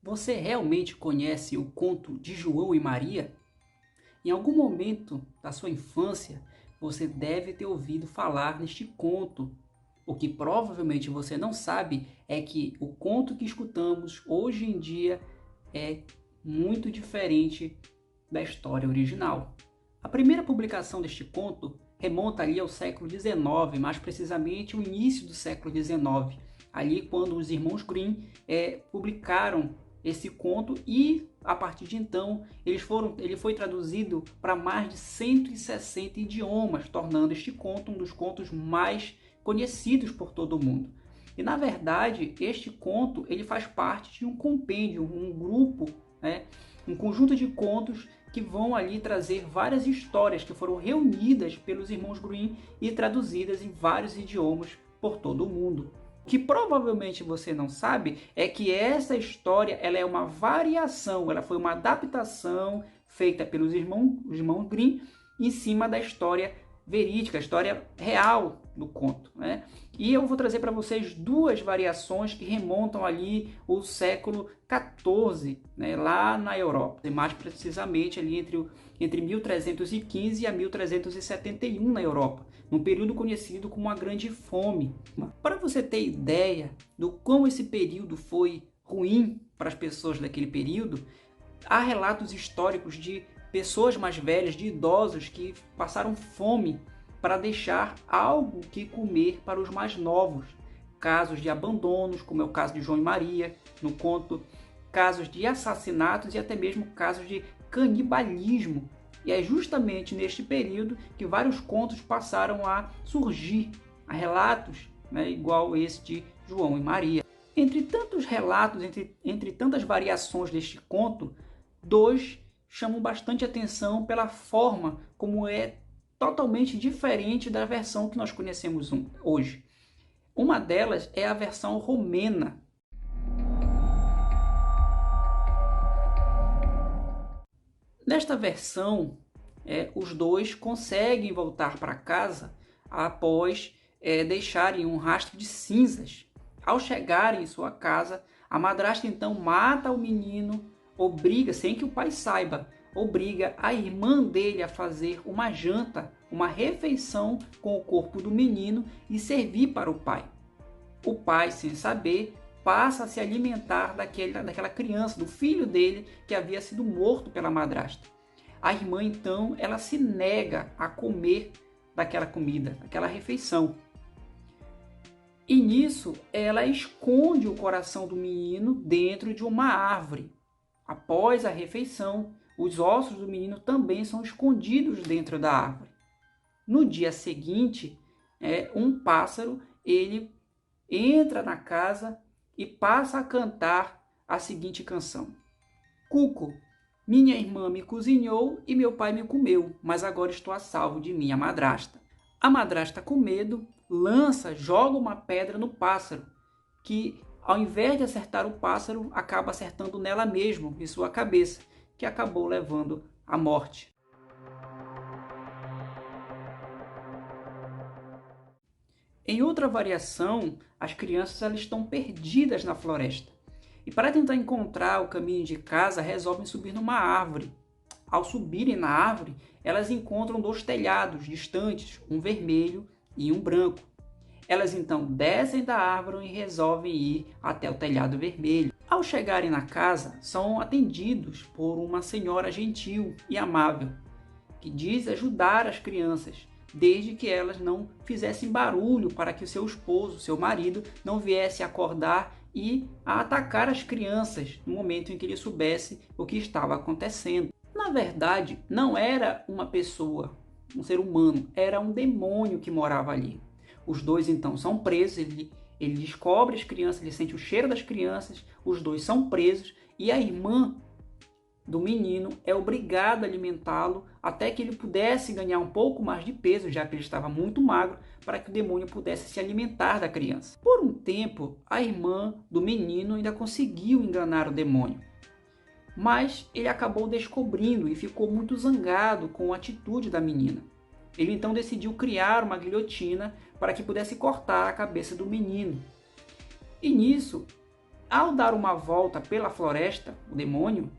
Você realmente conhece o conto de João e Maria? Em algum momento da sua infância, você deve ter ouvido falar neste conto. O que provavelmente você não sabe é que o conto que escutamos hoje em dia é muito diferente da história original. A primeira publicação deste conto remonta ali ao século XIX, mais precisamente o início do século XIX, ali quando os irmãos Grimm publicaram esse conto e a partir de então ele foi traduzido para mais de 160 idiomas, tornando este conto um dos contos mais conhecidos por todo mundo. E na verdade este conto ele faz parte de um compêndio, um grupo, um conjunto de contos que vão ali trazer várias histórias que foram reunidas pelos irmãos Grimm e traduzidas em vários idiomas por todo o mundo. O que provavelmente você não sabe é que essa história ela é uma variação, ela foi uma adaptação feita pelos irmãos Grimm em cima da história verídica, a história real do conto, né? E eu vou trazer para vocês duas variações que remontam ali o século XIV, né, lá na Europa, e mais precisamente ali entre 1315 a 1371 na Europa, num período conhecido como a Grande Fome. Para você ter ideia do como esse período foi ruim para as pessoas daquele período, há relatos históricos de pessoas mais velhas, de idosos que passaram fome para deixar algo que comer para os mais novos. Casos de abandonos, como é o caso de João e Maria, no conto, casos de assassinatos e até mesmo casos de canibalismo. E é justamente neste período que vários contos passaram a surgir, a relatos, igual esse de João e Maria. Entre tantos relatos, entre tantas variações deste conto, dois chamam bastante atenção pela forma como é totalmente diferente da versão que nós conhecemos hoje. Uma delas é a versão romena. Nesta versão, os dois conseguem voltar para casa após deixarem um rastro de cinzas. Ao chegarem em sua casa, a madrasta então mata o menino, obriga, sem que o pai saiba, obriga a irmã dele a fazer uma janta, uma refeição com o corpo do menino e servir para o pai. O pai, sem saber, passa a se alimentar daquela criança, do filho dele que havia sido morto pela madrasta. A irmã então ela se nega a comer daquela comida, daquela refeição. E nisso ela esconde o coração do menino dentro de uma árvore. Após a refeição, os ossos do menino também são escondidos dentro da árvore. No dia seguinte, um pássaro ele entra na casa e passa a cantar a seguinte canção: Cuco, minha irmã me cozinhou e meu pai me comeu, mas agora estou a salvo de minha madrasta. A madrasta, com medo, joga uma pedra no pássaro, que ao invés de acertar o pássaro, acaba acertando nela mesma, em sua cabeça, que acabou levando à morte. Em outra variação, as crianças elas estão perdidas na floresta. E para tentar encontrar o caminho de casa, resolvem subir numa árvore. Ao subirem na árvore, elas encontram dois telhados distantes, um vermelho e um branco. Elas então descem da árvore e resolvem ir até o telhado vermelho. Ao chegarem na casa, são atendidos por uma senhora gentil e amável, que diz ajudar as crianças, desde que elas não fizessem barulho para que o seu esposo, seu marido, não viesse acordar e a atacar as crianças no momento em que ele soubesse o que estava acontecendo. Na verdade, não era uma pessoa, um ser humano, era um demônio que morava ali. Os dois então são presos, ele descobre as crianças, ele sente o cheiro das crianças, os dois são presos e a irmã do menino é obrigada a alimentá-lo até que ele pudesse ganhar um pouco mais de peso, já que ele estava muito magro, para que o demônio pudesse se alimentar da criança. Por um tempo, a irmã do menino ainda conseguiu enganar o demônio, mas ele acabou descobrindo e ficou muito zangado com a atitude da menina. Ele então decidiu criar uma guilhotina para que pudesse cortar a cabeça do menino. E nisso, Ao dar uma volta pela floresta, o demônio,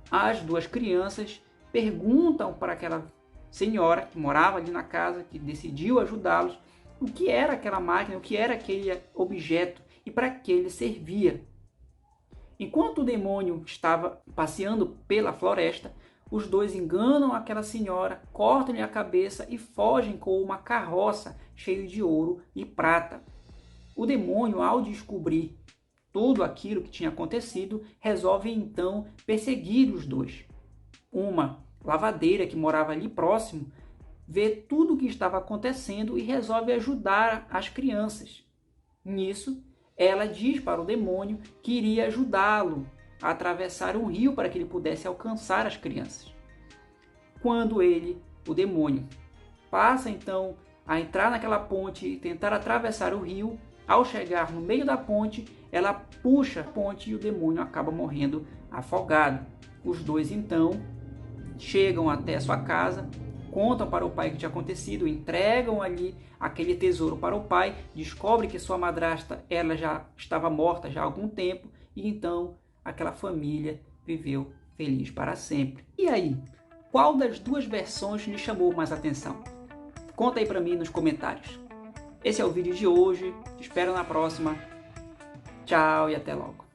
as duas crianças perguntam para aquela senhora que morava ali na casa, que decidiu ajudá-los, o que era aquela máquina, o que era aquele objeto e para que ele servia. Enquanto o demônio estava passeando pela floresta, os dois enganam aquela senhora, cortam-lhe a cabeça e fogem com uma carroça cheia de ouro e prata. O demônio, ao descobrir tudo aquilo que tinha acontecido, resolve então perseguir os dois. Uma lavadeira que morava ali próximo vê tudo o que estava acontecendo e resolve ajudar as crianças. Nisso, ela diz para o demônio que iria ajudá-lo a atravessar um rio para que ele pudesse alcançar as crianças. Quando o demônio, passa então a entrar naquela ponte e tentar atravessar o rio, ao chegar no meio da ponte, ela puxa a ponte e o demônio acaba morrendo afogado. Os dois então chegam até a sua casa, contam para o pai o que tinha acontecido, entregam ali aquele tesouro para o pai, descobrem que sua madrasta ela já estava morta já há algum tempo e então aquela família viveu feliz para sempre. E aí, qual das duas versões lhe chamou mais atenção? Conta aí para mim nos comentários. Esse é o vídeo de hoje, te espero na próxima. Tchau e até logo.